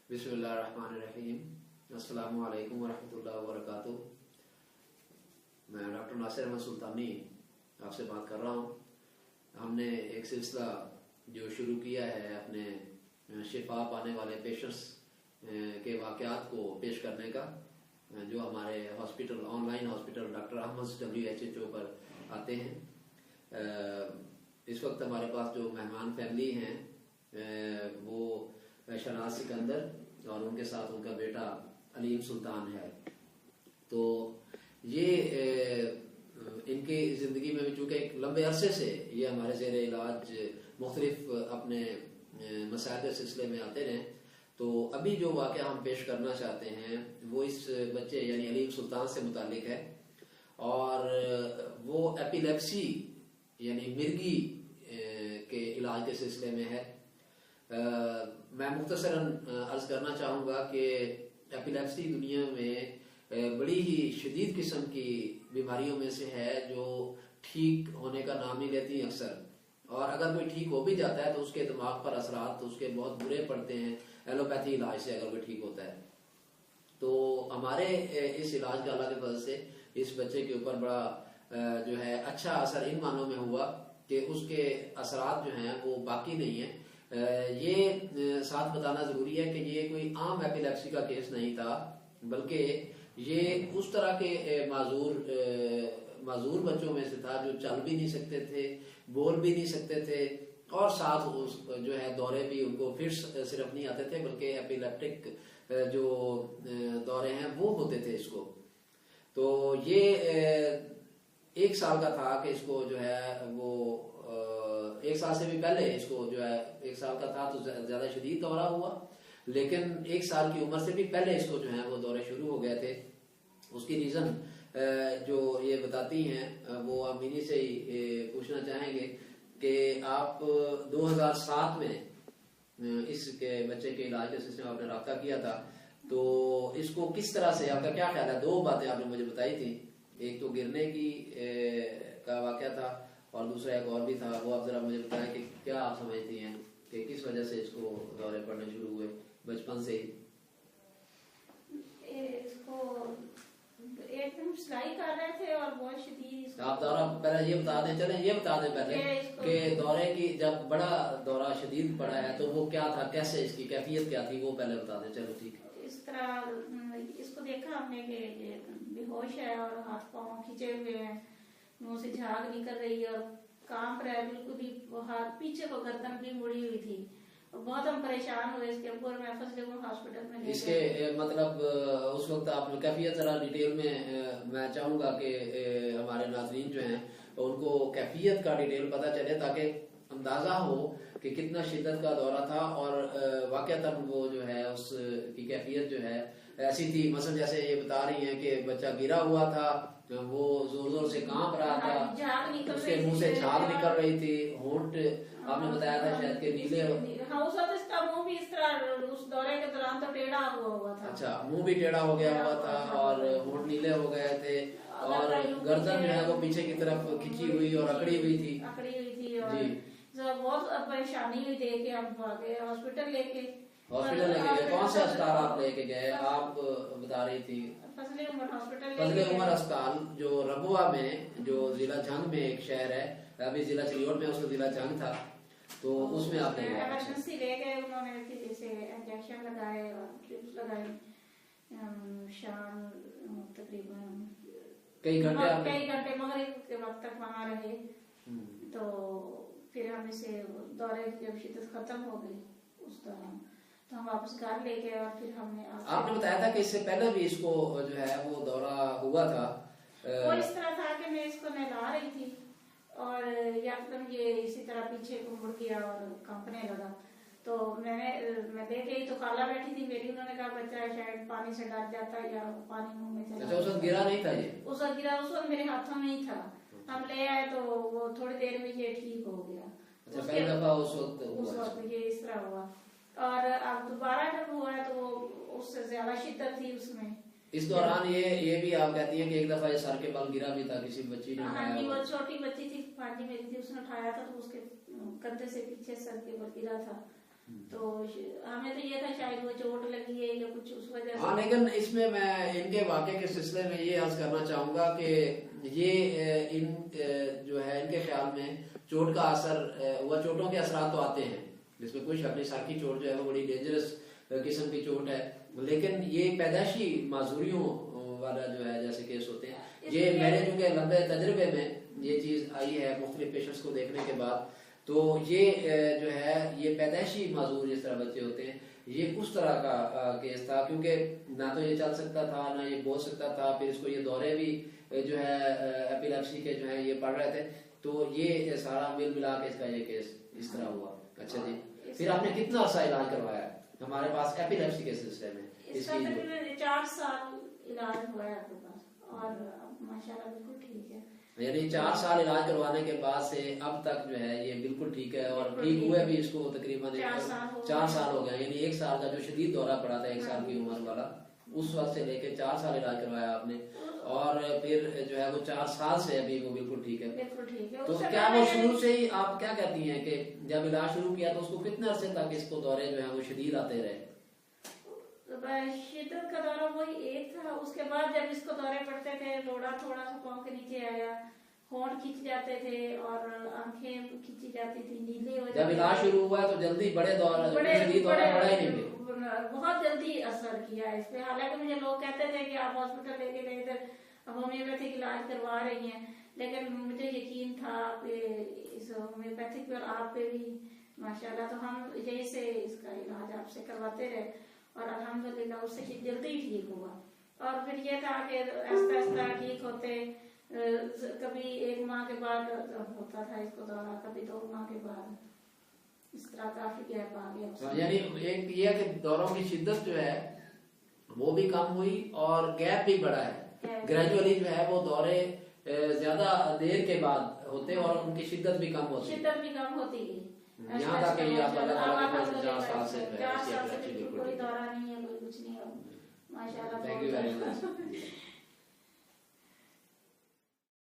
बिस्मिल्लाहिर्रहमानिर्रहीम। अस्सलामु अलैकुम वरहमतुल्लाहि वबरकातुहू। मैं डॉक्टर नासिर अहमद सुल्तानी आपसे बात कर रहा हूँ। हमने एक सिलसिला जो शुरू किया है अपने शिफा पाने वाले पेशेंट्स के वाक़यात को पेश करने का, जो हमारे hospital online hospital doctor Ahmad WHO पर आते हैं। इस वक्त हमारे पास जो मेहमान फैमिली हैं वो शनाज सिकंदर और उनके साथ उनका बेटा अलीम सुल्तान है। तो ये इनकी ज़िंदगी में चूँकि एक लंबे अरसे से ये हमारे ज़ेर इलाज मुख्तलिफ अपने मसाइल के सिलसिले में आते रहे, तो अभी जो वाक़या हम पेश करना चाहते हैं वो इस बच्चे यानी अलीम सुल्तान से मुतालिक है। और वो एपिलेप्सी यानी मिर्गी के इलाज के सिलसिले में है। मैं मुख्तसरन अर्ज करना चाहूँगा कि एपिलेप्सी दुनिया में बड़ी ही शदीद किस्म की बीमारियों में से है जो ठीक होने का नाम नहीं लेती अक्सर, और अगर कोई ठीक हो भी जाता है तो उसके दिमाग पर असरात तो उसके बहुत बुरे पड़ते हैं एलोपैथी इलाज से अगर कोई ठीक होता है। तो हमारे इस इलाज का अल्लाह के फजल से इस बच्चे के ऊपर बड़ा जो है अच्छा असर इन मानों में हुआ कि उसके असरात जो हैं वो बाकी नहीं है। ये साथ बताना जरूरी है कि ये कोई आम एपिलेप्सी का केस नहीं था, बल्कि ये उस तरह के माजूर बच्चों में से था जो चल भी नहीं सकते थे, बोल भी नहीं सकते थे, और साथ उस जो है दौरे भी उनको फिट्स सिर्फ नहीं आते थे बल्कि एपिलेप्टिक जो दौरे हैं वो होते थे इसको। तो ये 1 साल का था कि इसको जो है वो 1 साल से भी पहले इसको जो है 1 साल का था तो ज्यादा शदीद दौरा हुआ, लेकिन 1 साल की उम्र से भी पहले इसको जो है वो दौरे शुरू हो गए थे। उसकी रीजन जो ये बताती हैं वो हम इन्हीं से ही पूछना चाहेंगे कि आप 2007 में इसके बच्चे के इलाज के सिलसिले में आपने रब्ता किया था, तो इसको किस तरह से आपका क्या ख्याल है? 2 बातें आपने मुझे बताई थी, एक तो गिरने की का वाक़या था और दूसरा एक और भी था, वो आप जरा मुझे बताएं कि क्या आप समझती हैं कि किस वजह से इसको दौरे पड़ने शुरू हुए बचपन से ही? इसको एकदम सिलाई कर रहे थे और बहुत शदीद। आप दौरा पहले ये बता दें, चलें ये बता दें पहले कि दौरे की जब बड़ा दौरा शदीद पड़ा है तो वो क्या था, कैसे इसकी कैफियत क्या थी, वो पहले बता दें। चलो ठीक है। इस तरह इसको देखा हमने कि बेहोश है और हाथ पांव खींचे हुए हैं, मुंह से झाग निकल रही है और कांप रहा है बिल्कुल ही, वो हाथ पीछे को गर्दन भी मुड़ी हुई थी। बहुत हम परेशान हुए इसके ऊपर। मैं फजल हॉस्पिटल में इसके मतलब उस वक्त आप कैफियत जरा डिटेल में मैं चाहूंगा कि हमारे नाजरीन जो हैं उनको कैफियत का डिटेल पता चले ताकि अंदाजा हो कि कितना शिद्दत का दौरा था और वाकयातन वो जो है उसकी कैफियत जो है ऐसी थी। मसलन जैसे ये बता रही हैं कि बच्चा गिरा हुआ था, वो जोर जोर से कांप रहा था, उसके मुंह से झाग निकल रही थी, होंठ आपने बताया था शायद के नीले। हाँ, उस वक्त इसका मुंह भी इस तरह उस दौरे के दौरान तो टेढ़ा हुआ था। अच्छा, मुंह भी टेढ़ा हो गया हुआ था और होंठ नीले हो गए थे और गर्दन जो है वो पीछे की तरफ खिंची हुई और अकड़ी हुई थी और जी बहुत परेशानी हुई थी कि हम हॉस्पिटल लेके गए। कौन से अस्पताल आप लेके गए? आप बता रही थी फजले उमर अस्पताल जो रबुआ में, जो जिला जंग में एक शहर है, अभी जिला चिलियोट में उसका जिला जंग था, तो उसमें आपने इमरजेंसी ले गए। उन्होंने फिर इसे इंजेक्शन लगाए और ट्रिप्स लगाए। शाम तकरीबन कई घंटे मगरिब के वक्त तक वहां रहे। तो फिर हम इसे दौरे की जब शिद्दत खत्म हो गई उस दौरान तो हम वापस घर ले गए और फिर हमने आपने बताया था कि इससे पहले भी इसको जो है वो दौरा हुआ था। वो इस तरह था कि मैं इसको नहला रही थी और एकदम ये इसी तरह पीछे को मुड़ गया और कंपने लगा। तो मैं देख रही तो काला बैठी थी मेरी। उन्होंने कहा बच्चा शायद पानी से डर जाता है या पानी मुंह में चला। अच्छा, उस वक्त गिरा नहीं था ये? उस वक्त गिरा, उस वक्त मेरे हाथों में ही था। हम ले आए तो वो थोड़ी देर में ये ठीक हो गया। अच्छा, पहली दफा उस वक्त ये इस तरह हुआ और अब दोबारा जब हुआ है तो उससे ज्यादा शिद्दत थी उसमें। इस दौरान ये भी आप कहती हैं कि एक दफा ये सर के बल गिरा भी था किसी बच्ची ने? हाँ जी, वो छोटी बच्ची थी, भांजी मेरी थी, उसने उठाया था तो उसके कंधे से पीछे सर के बल गिरा था। तो हमें तो ये था शायद वो चोट लगी है या कुछ उस वजह से। हाँ, लेकिन इसमें मैं इनके वाक़े के सिलसिले में ये अर्ज करना चाहूंगा कि ये इन जो है इनके ख्याल में चोट का असर वह चोटों के असरात तो आते हैं, जिसमें कोई शक नहीं, सर की चोट जो है वो बड़ी डेंजरस किस्म की चोट है, लेकिन ये पैदाइशी माजूरियों वाला जो है जैसे केस होते हैं। ये मेरे जो के लंबे तजर्बे में ये चीज आई है मुख्तलिफ पेशेंट्स को देखने के बाद, तो ये जो है ये पैदाइशी माजूर जिस तरह बच्चे होते हैं, ये उस तरह का केस था, क्योंकि ना तो ये चल सकता था ना ये बोल सकता था, फिर इसको ये दौरे भी जो है एपिलेप्सी के जो है ये पड़ रहे थे, तो ये सारा मिल मिला के इसका ये केस इस तरह हुआ। अच्छा जी, फिर आपने कितना अर्सा इलाज करवाया हमारे पास एपिलेप्सी के सिलसिले में? इसका तकरीबन 4 साल इलाज हुआ है आपके पास, और माशाल्लाह बिल्कुल ठीक है। यानी 4 साल इलाज करवाने के बाद से अब तक जो है ये बिल्कुल ठीक है, और ठीक हुए भी इसको तकरीबन 4 साल हो गए। यानी 1 साल का जो शदीद दौरा पड़ा था 1 साल की उम्र वाला, उस वक्त से लेके 4 साल इलाज करवाया आपने, और फिर जो है वो 4 साल से अभी वो बिल्कुल ठीक है। बिल्कुल ठीक है। तो क्या वो शुरू से ही आप क्या कहती हैं कि जब इलाज शुरू किया तो उसको कितने अरसे तक इसको दौरे जो है वो शदीद आते रहे? शिद्दत का दौरा वही एक था, उसके बाद जब इसको दौरे पड़ते थे, रोड़ा थोड़ा सा पाँव के नीचे आया, होंठ खींच जाते थे और आंखें खींची जाती थी, नीले हो जाते। जब इलाज शुरू हुआ तो जल्दी बड़े दौरा पड़ा ही नहीं, बहुत जल्दी असर किया इस पे। हालांकि मुझे लोग कहते थे कि आप हॉस्पिटल लेके गए इधर होम्योपैथिक इलाज करवा रही हैं, लेकिन मुझे यकीन था कि इस होम्योपैथिक पर आप पे भी माशाल्लाह, तो हम यही से इसका इलाज आपसे करवाते रहे, और अल्हम्दुलिल्लाह उससे जल्दी ही ठीक हुआ। और फिर ये था कि आस्ता आस्ता ठीक होते, कभी 1 माह के बाद होता था इसको दौरा, कभी 2 माह के बाद, इस तरह काफी गैप आ गया। यानी एक ये कि दौरों की शिद्दत जो है वो भी कम हुई और गैप भी बढ़ा है। ग्रेजुअली जो है वो दौरे ज्यादा देर के बाद होते और उनकी शिद्दत भी कम होती गई। यहाँ तक कि आप 4 साल से कोई दौरा नहीं है, कोई कुछ नहीं है, माशाल्लाह। Thank you very much.